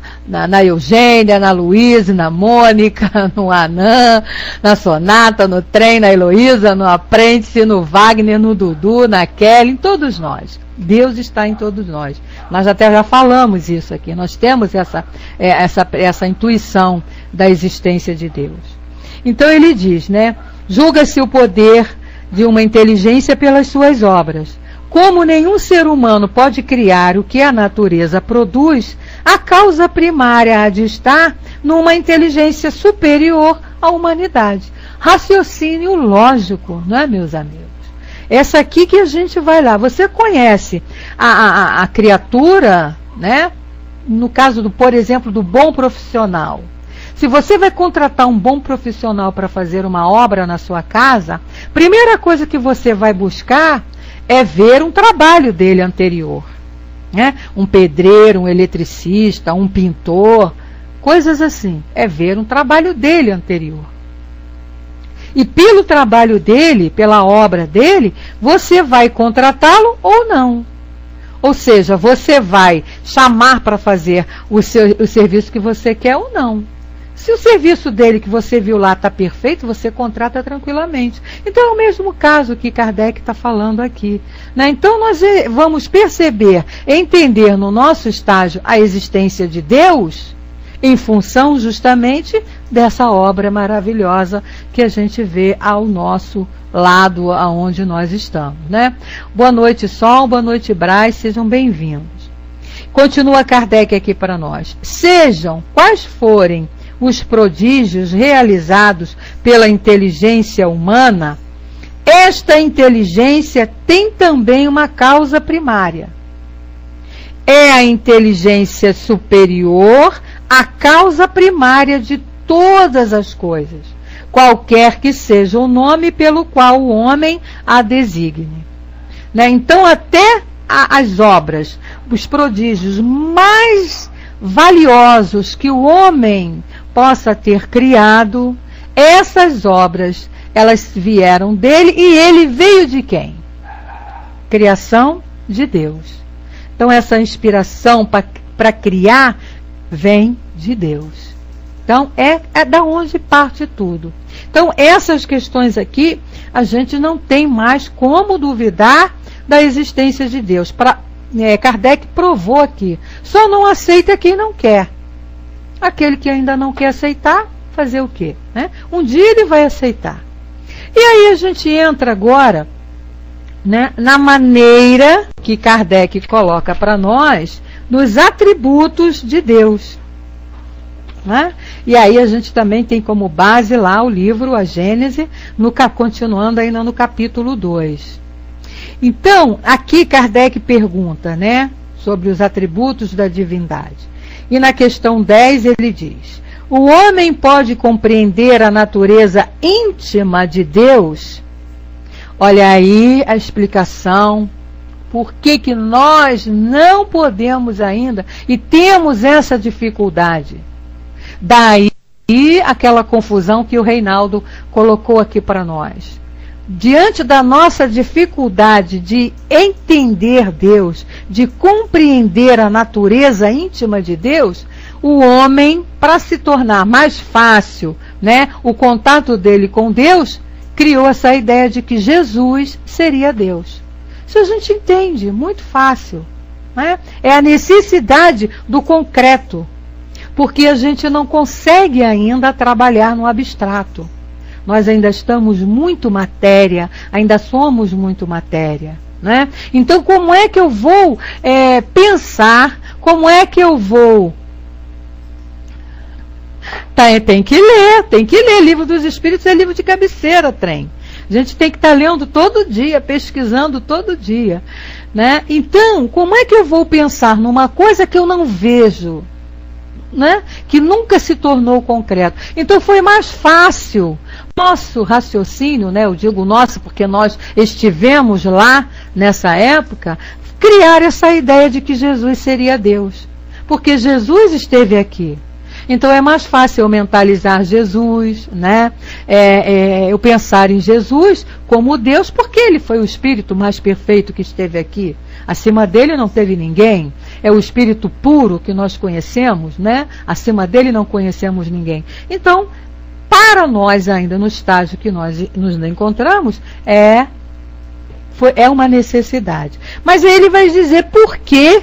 Eugênia, na Luísa, na Mônica, no Anã, na Sonata, no Trem, na Heloísa, no Aprende-se, no Wagner, no Dudu, na Kelly, em todos nós. Deus está em todos nós. Nós até já falamos isso aqui. Nós temos essa intuição da existência de Deus. Então ele diz, né? Julga-se o poder de uma inteligência pelas suas obras. Como nenhum ser humano pode criar o que a natureza produz, a causa primária há de estar numa inteligência superior à humanidade. Raciocínio lógico, não é, meus amigos? Essa aqui que a gente vai lá. Você conhece a criatura, né? No caso, por exemplo, do bom profissional. Se você vai contratar um bom profissional para fazer uma obra na sua casa, primeira coisa que você vai buscar é ver um trabalho dele anterior, né? Um pedreiro, um eletricista, um pintor, coisas assim. É ver um trabalho dele anterior. E pelo trabalho dele, pela obra dele, você vai contratá-lo ou não. Ou seja, você vai chamar para fazer o serviço que você quer ou não. Se o serviço dele que você viu lá está perfeito, você contrata tranquilamente. Então é o mesmo caso que Kardec está falando aqui, né? Então nós vamos perceber, entender no nosso estágio a existência de Deus em função justamente dessa obra maravilhosa que a gente vê ao nosso lado, aonde nós estamos, né? Boa noite, Sol, boa noite, Braz, sejam bem-vindos. Continua Kardec aqui para nós. Sejam quais forem os prodígios realizados pela inteligência humana, esta inteligência tem também uma causa primária. É a inteligência superior à causa primária de todas as coisas, qualquer que seja o nome pelo qual o homem a designe. Né? Então, até as obras, os prodígios mais valiosos que o homem possa ter criado, essas obras, elas vieram dele, e ele veio de quem? Criação de Deus. Então essa inspiração para criar vem de Deus. Então é da onde parte tudo. Então essas questões aqui, a gente não tem mais como duvidar da existência de Deus. Kardec provou aqui. Só não aceita quem não quer. Aquele que ainda não quer aceitar, fazer o quê? Né? Um dia ele vai aceitar. E aí a gente entra agora, né, na maneira que Kardec coloca para nós nos atributos de Deus. Né? E aí a gente também tem como base lá o livro, a Gênese, continuando ainda no capítulo 2. Então, aqui Kardec pergunta, né, sobre os atributos da divindade. E na questão 10 ele diz: o homem pode compreender a natureza íntima de Deus? Olha aí a explicação. Por que nós não podemos ainda e temos essa dificuldade? Daí aquela confusão que o Reinaldo colocou aqui para nós. Diante da nossa dificuldade de entender Deus, de compreender a natureza íntima de Deus, o homem, para se tornar mais fácil, né, o contato dele com Deus, criou essa ideia de que Jesus seria Deus. Isso a gente entende, muito fácil. Né? É a necessidade do concreto, porque a gente não consegue ainda trabalhar no abstrato. Nós ainda estamos muito matéria, ainda somos muito matéria. Né? Então, como é que eu vou pensar? Como é que eu vou? Tem que ler. Livro dos Espíritos é livro de cabeceira, trem. A gente tem que estar lendo todo dia, pesquisando todo dia. Né? Então, como é que eu vou pensar numa coisa que eu não vejo? Né? Que nunca se tornou concreto. Então foi mais fácil nosso raciocínio, né? Eu digo nosso porque nós estivemos lá nessa época, criar essa ideia de que Jesus seria Deus, porque Jesus esteve aqui. Então é mais fácil eu mentalizar Jesus, né? Eu pensar em Jesus como Deus, porque ele foi o Espírito mais perfeito que esteve aqui. Acima dele não teve ninguém. É o Espírito puro que nós conhecemos, né? Acima dele não conhecemos ninguém. Então, para nós ainda no estágio que nós nos encontramos, é uma necessidade. Mas ele vai dizer por que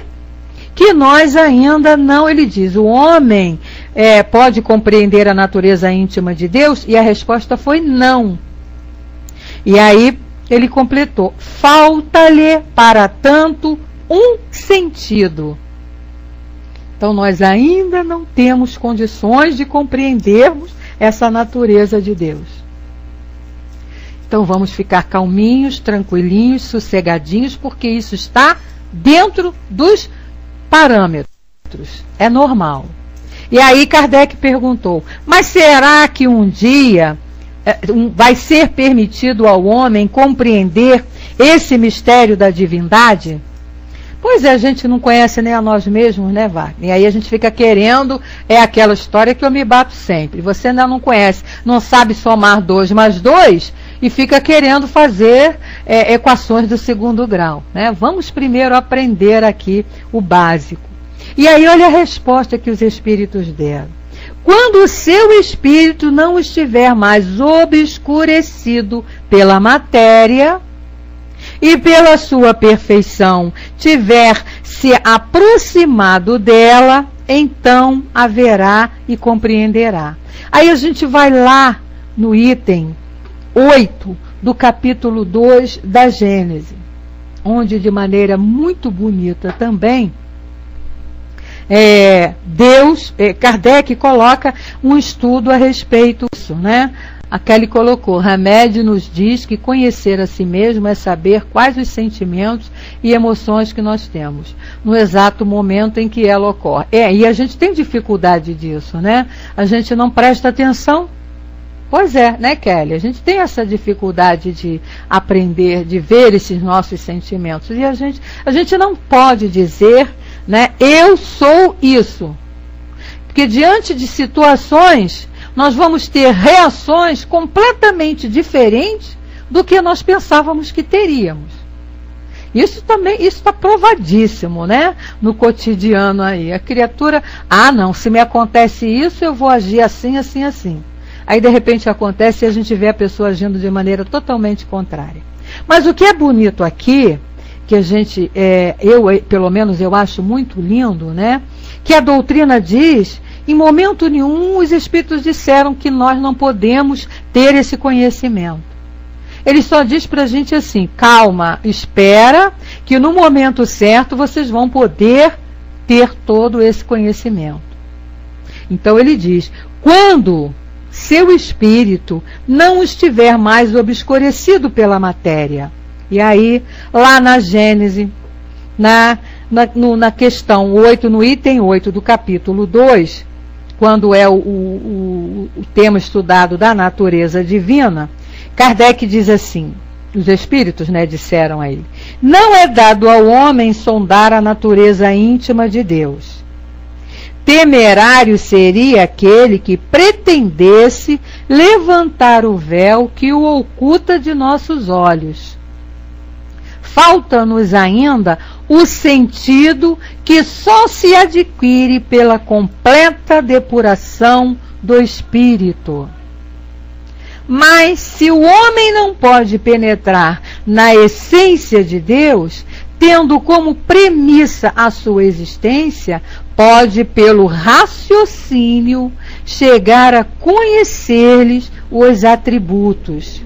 nós ainda não, ele diz, o homem pode compreender a natureza íntima de Deus? E a resposta foi não. E aí ele completou, falta-lhe para tanto um sentido. Então nós ainda não temos condições de compreendermos essa natureza de Deus. Então vamos ficar calminhos, tranquilinhos, sossegadinhos, porque isso está dentro dos parâmetros. É normal. E aí Kardec perguntou, mas será que um dia vai ser permitido ao homem compreender esse mistério da divindade? Pois é, a gente não conhece nem a nós mesmos, né, Wagner? E aí a gente fica querendo, é aquela história que eu me bato sempre. Você ainda não conhece, não sabe somar 2 mais 2 e fica querendo fazer equações do segundo grau, né? Vamos primeiro aprender aqui o básico. E aí olha a resposta que os espíritos deram. Quando o seu espírito não estiver mais obscurecido pela matéria e pela sua perfeição tiver se aproximado dela, então haverá e compreenderá. Aí a gente vai lá no item 8 do capítulo 2 da Gênese, onde de maneira muito bonita também, Kardec coloca um estudo a respeito disso, né? A Kelly colocou, Hamed nos diz que conhecer a si mesmo é saber quais os sentimentos e emoções que nós temos, no exato momento em que ela ocorre. E a gente tem dificuldade disso, né? A gente não presta atenção. Pois é, né, Kelly? A gente tem essa dificuldade de aprender, de ver esses nossos sentimentos. E a gente não pode dizer, né, eu sou isso. Porque diante de situações, nós vamos ter reações completamente diferentes do que nós pensávamos que teríamos. Isso está provadíssimo, né? No cotidiano aí. A criatura, não, se me acontece isso, eu vou agir assim, assim, assim. Aí de repente acontece e a gente vê a pessoa agindo de maneira totalmente contrária. Mas o que é bonito aqui, que a gente, pelo menos eu acho muito lindo, né? Que a doutrina diz, em momento nenhum os espíritos disseram que nós não podemos ter esse conhecimento. Ele só diz para a gente assim, calma, espera, que no momento certo vocês vão poder ter todo esse conhecimento. Então ele diz, quando seu espírito não estiver mais obscurecido pela matéria. E aí, lá na Gênese, na questão 8, no item 8 do capítulo 2, quando é o tema estudado da natureza divina, Kardec diz assim, os espíritos, né, disseram a ele, não é dado ao homem sondar a natureza íntima de Deus. Temerário seria aquele que pretendesse levantar o véu que o oculta de nossos olhos. Falta-nos ainda o sentido que só se adquire pela completa depuração do espírito. Mas se o homem não pode penetrar na essência de Deus, tendo como premissa a sua existência, pode, pelo raciocínio, chegar a conhecer-lhes os atributos.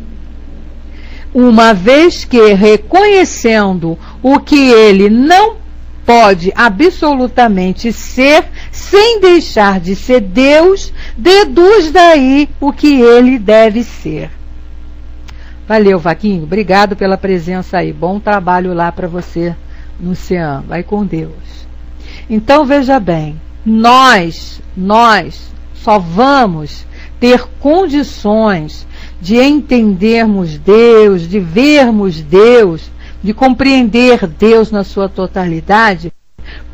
Uma vez que, reconhecendo o que ele não pode absolutamente ser, sem deixar de ser Deus, deduz daí o que ele deve ser. Valeu, Vaquinho. Obrigado pela presença aí. Bom trabalho lá para você no Cian. Vai com Deus. Então, veja bem, nós só vamos ter condições de entendermos Deus, de vermos Deus, de compreender Deus na sua totalidade,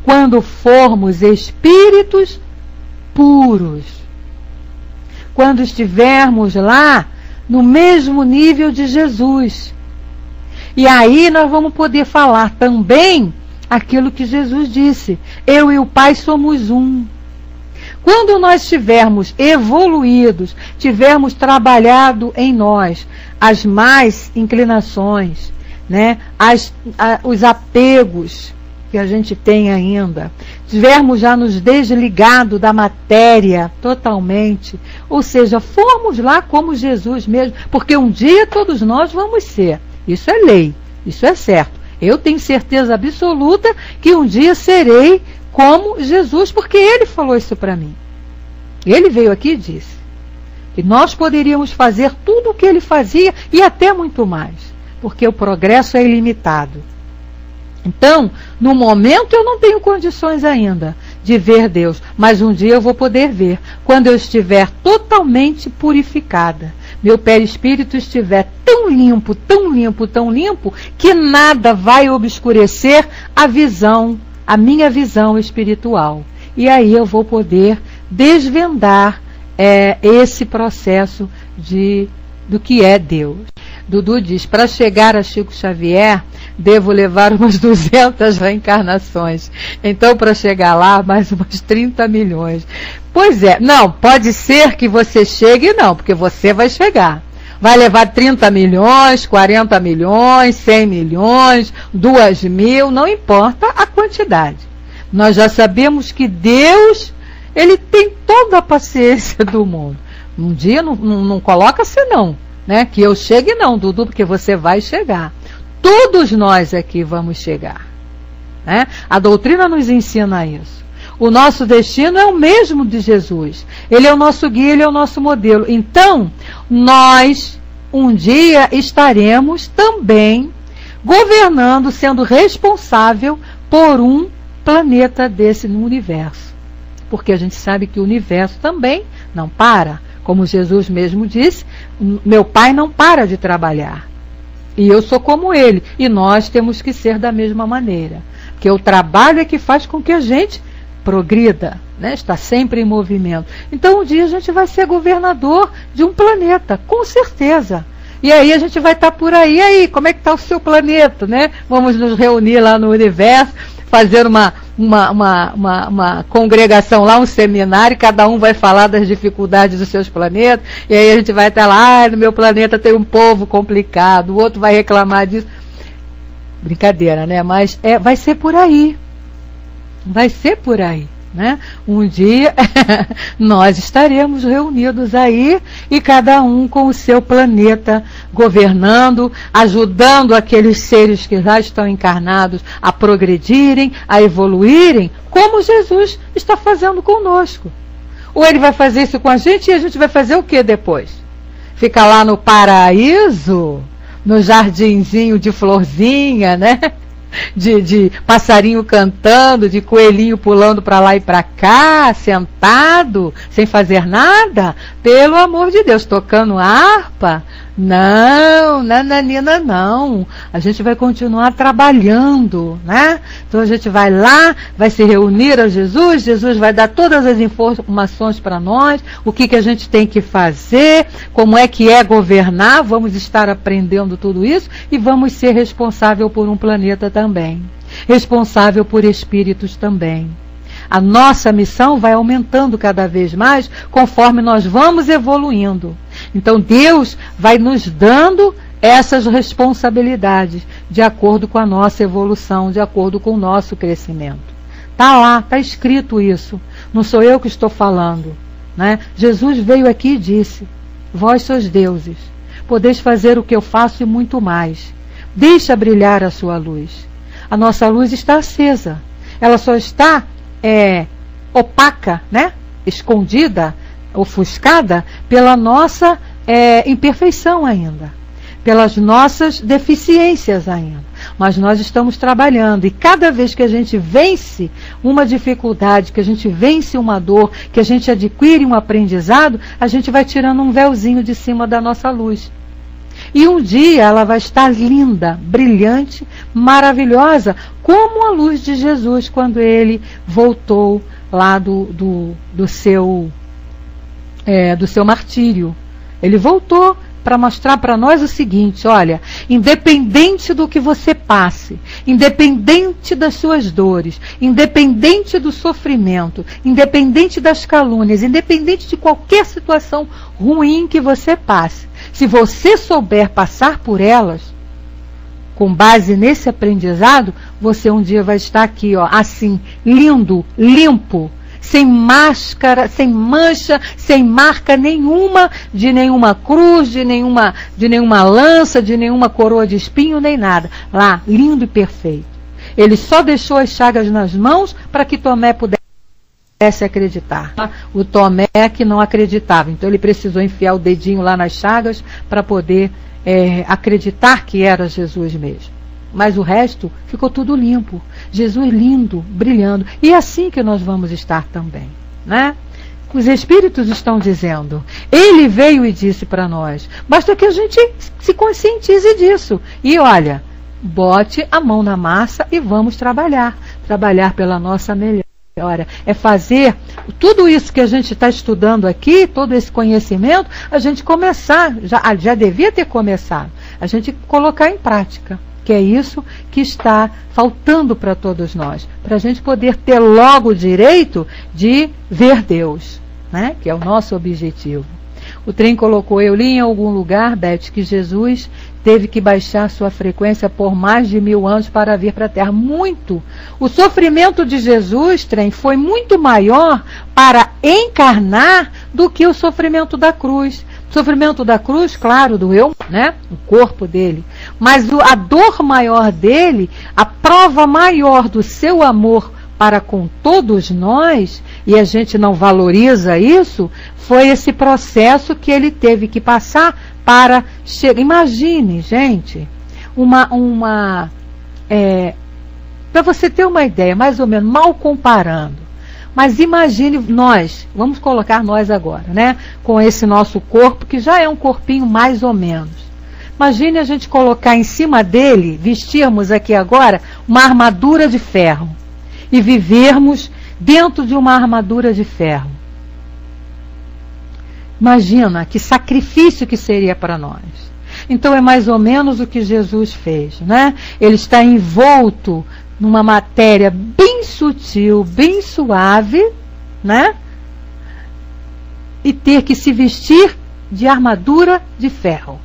quando formos espíritos puros. Quando estivermos lá no mesmo nível de Jesus. E aí nós vamos poder falar também aquilo que Jesus disse, eu e o Pai somos um. Quando nós tivermos evoluídos, tivermos trabalhado em nós as más inclinações, né, os apegos que a gente tem ainda, tivermos já nos desligado da matéria totalmente, ou seja, formos lá como Jesus mesmo, porque um dia todos nós vamos ser, isso é lei, isso é certo. Eu tenho certeza absoluta que um dia serei como Jesus, porque ele falou isso para mim. Ele veio aqui e disse que nós poderíamos fazer tudo o que ele fazia e até muito mais, porque o progresso é ilimitado. Então, no momento eu não tenho condições ainda de ver Deus, mas um dia eu vou poder ver, quando eu estiver totalmente purificada. meu perispírito estiver tão limpo, tão limpo, tão limpo, que nada vai obscurecer a visão, a minha visão espiritual. E aí eu vou poder desvendar esse processo do que é Deus. Dudu diz, para chegar a Chico Xavier, devo levar umas 200 reencarnações. Então, para chegar lá, mais umas 30 milhões. Pois é, não, pode ser que você chegue, não, porque você vai chegar. Vai levar 30 milhões, 40 milhões, 100 milhões, 2.000, não importa a quantidade. Nós já sabemos que Deus, Ele tem toda a paciência do mundo. Um dia não coloca-se não, né? Que eu chegue não, Dudu, porque você vai chegar. Todos nós aqui vamos chegar, né? A doutrina nos ensina isso. O nosso destino é o mesmo de Jesus. Ele é o nosso guia, Ele é o nosso modelo. Então, nós um dia estaremos também governando, sendo responsável por um planeta desse no universo. Porque a gente sabe que o universo também não para. Como Jesus mesmo disse, meu Pai não para de trabalhar. E eu sou como Ele. E nós temos que ser da mesma maneira. Porque o trabalho é que faz com que a gente progrida, né? Está sempre em movimento. Então um dia a gente vai ser governador de um planeta, com certeza. E aí a gente vai estar por aí. E aí, como é que está o seu planeta, né? Vamos nos reunir lá no universo, fazer uma congregação lá, um seminário, cada um vai falar das dificuldades dos seus planetas, e aí a gente vai estar lá, no meu planeta tem um povo complicado, o outro vai reclamar disso. Brincadeira, né? Mas vai ser por aí. Vai ser por aí, né? Um dia nós estaremos reunidos aí e cada um com o seu planeta governando, ajudando aqueles seres que já estão encarnados a progredirem, a evoluírem, como Jesus está fazendo conosco. Ou Ele vai fazer isso com a gente e a gente vai fazer o que depois? Ficar lá no paraíso, no jardinzinho de florzinha, né? De passarinho cantando, de coelhinho pulando para lá e para cá, sentado, sem fazer nada? Pelo amor de Deus, tocando harpa? Não, nananina, não. A gente vai continuar trabalhando, né? Então a gente vai lá, vai se reunir a Jesus, Jesus vai dar todas as informações para nós, o que a gente tem que fazer, como é que é governar, vamos estar aprendendo tudo isso e vamos ser responsável por um planeta também, responsável por espíritos também. A nossa missão vai aumentando cada vez mais conforme nós vamos evoluindo. Então Deus vai nos dando essas responsabilidades de acordo com a nossa evolução, de acordo com o nosso crescimento. Está lá, está escrito isso. Não sou eu que estou falando, né? Jesus veio aqui e disse, vós sois deuses, podeis fazer o que eu faço e muito mais. Deixa brilhar a sua luz. A nossa luz está acesa. Ela só está opaca, né? Escondida, ofuscada pela nossa imperfeição ainda, pelas nossas deficiências ainda. Mas nós estamos trabalhando e cada vez que a gente vence uma dificuldade, que a gente vence uma dor, que a gente adquire um aprendizado, a gente vai tirando um véuzinho de cima da nossa luz. E um dia ela vai estar linda, brilhante, maravilhosa, como a luz de Jesus quando Ele voltou lá do seu martírio. Ele voltou para mostrar para nós o seguinte, olha, independente do que você passe, independente das suas dores, independente do sofrimento, independente das calúnias, independente de qualquer situação ruim que você passe, se você souber passar por elas, com base nesse aprendizado, você um dia vai estar aqui, ó, assim, lindo, limpo, sem máscara, sem mancha, sem marca nenhuma, de nenhuma cruz, de nenhuma lança, de nenhuma coroa de espinho, nem nada. Lá, lindo e perfeito. Ele só deixou as chagas nas mãos para que Tomé pudesse acreditar. O Tomé que não acreditava, então ele precisou enfiar o dedinho lá nas chagas para poder acreditar que era Jesus mesmo. Mas o resto ficou tudo limpo. Jesus lindo, brilhando. E é assim que nós vamos estar também, né? Os Espíritos estão dizendo. Ele veio e disse para nós. Basta que a gente se conscientize disso. E olha, bote a mão na massa e vamos trabalhar. Trabalhar pela nossa melhora. É fazer tudo isso que a gente está estudando aqui, todo esse conhecimento, a gente começar, já devia ter começado, a gente colocar em prática, que é isso que está faltando para todos nós, para a gente poder ter logo o direito de ver Deus, né? Que é o nosso objetivo. O trem colocou, eu li em algum lugar, Beth, que Jesus teve que baixar sua frequência por mais de 1000 anos para vir para a Terra. Muito. O sofrimento de Jesus, trem, foi muito maior para encarnar do que o sofrimento da cruz. O sofrimento da cruz, claro, doeu, né? O corpo dele. Mas a dor maior dele, a prova maior do seu amor para com todos nós, e a gente não valoriza isso, foi esse processo que ele teve que passar para chegar. Imagine, gente, para você ter uma ideia, mais ou menos, mal comparando, mas imagine nós, vamos colocar nós agora, né, com esse nosso corpo, que já é um corpinho mais ou menos. Imagine a gente colocar em cima dele, vestirmos aqui agora uma armadura de ferro e vivermos dentro de uma armadura de ferro. Imagina que sacrifício que seria para nós. Então é mais ou menos o que Jesus fez, né? Ele está envolto numa matéria bem sutil, bem suave, né? E ter que se vestir de armadura de ferro,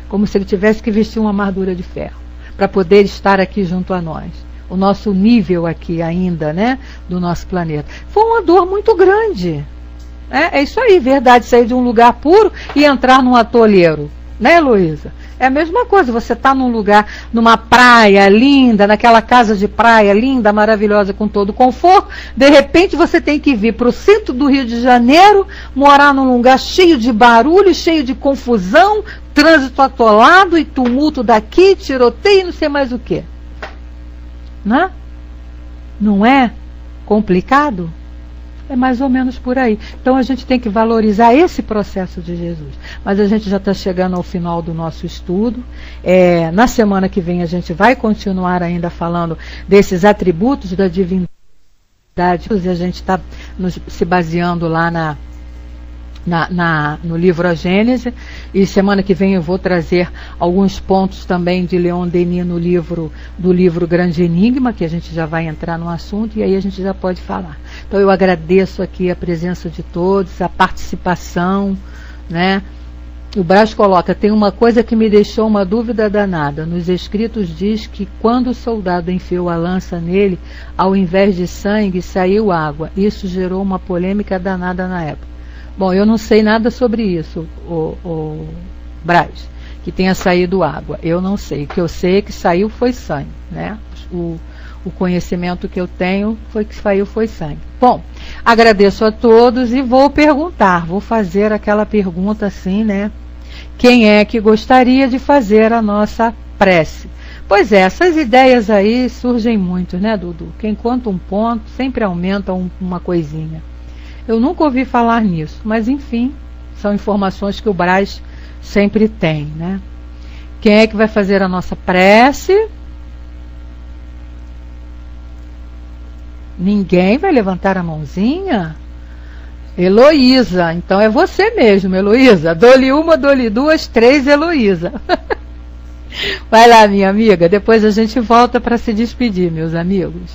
como se ele tivesse que vestir uma armadura de ferro, para poder estar aqui junto a nós. O nosso nível aqui ainda, né, do nosso planeta. Foi uma dor muito grande. É isso aí, verdade, sair de um lugar puro e entrar num atoleiro. Né, Heloísa? É a mesma coisa, você está num lugar, numa praia linda, naquela casa de praia linda, maravilhosa, com todo conforto, de repente você tem que vir para o centro do Rio de Janeiro, morar num lugar cheio de barulho, cheio de confusão, trânsito atolado e tumulto daqui, tiroteio e não sei mais o quê. Né? Não é complicado? É mais ou menos por aí. Então a gente tem que valorizar esse processo de Jesus. Mas a gente já está chegando ao final do nosso estudo. Na semana que vem a gente vai continuar ainda falando desses atributos da divindade. E a gente está se baseando lá no livro A Gênese, e semana que vem eu vou trazer alguns pontos também de Leon Denis do livro Grande Enigma, que a gente já vai entrar no assunto e aí a gente já pode falar. Então eu agradeço aqui a presença de todos, a participação, né? O Brás coloca, tem uma coisa que me deixou uma dúvida danada. Nos escritos diz que quando o soldado enfiou a lança nele, ao invés de sangue, saiu água. Isso gerou uma polêmica danada na época. Bom, eu não sei nada sobre isso, o Brás, que tenha saído água. Eu não sei. O que eu sei é que saiu foi sangue, né? O conhecimento que eu tenho foi que saiu foi sangue. Bom, agradeço a todos e vou fazer aquela pergunta assim, né? Quem é que gostaria de fazer a nossa prece? Pois é, essas ideias aí surgem muito, né, Dudu? Quem conta um ponto sempre aumenta uma coisinha. Eu nunca ouvi falar nisso, mas enfim, são informações que o Brás sempre tem, né? Quem é que vai fazer a nossa prece? Ninguém vai levantar a mãozinha? Heloísa, então é você mesmo, Heloísa. Dou-lhe uma, dou-lhe duas, três, Heloísa. Vai lá, minha amiga, depois a gente volta para se despedir, meus amigos.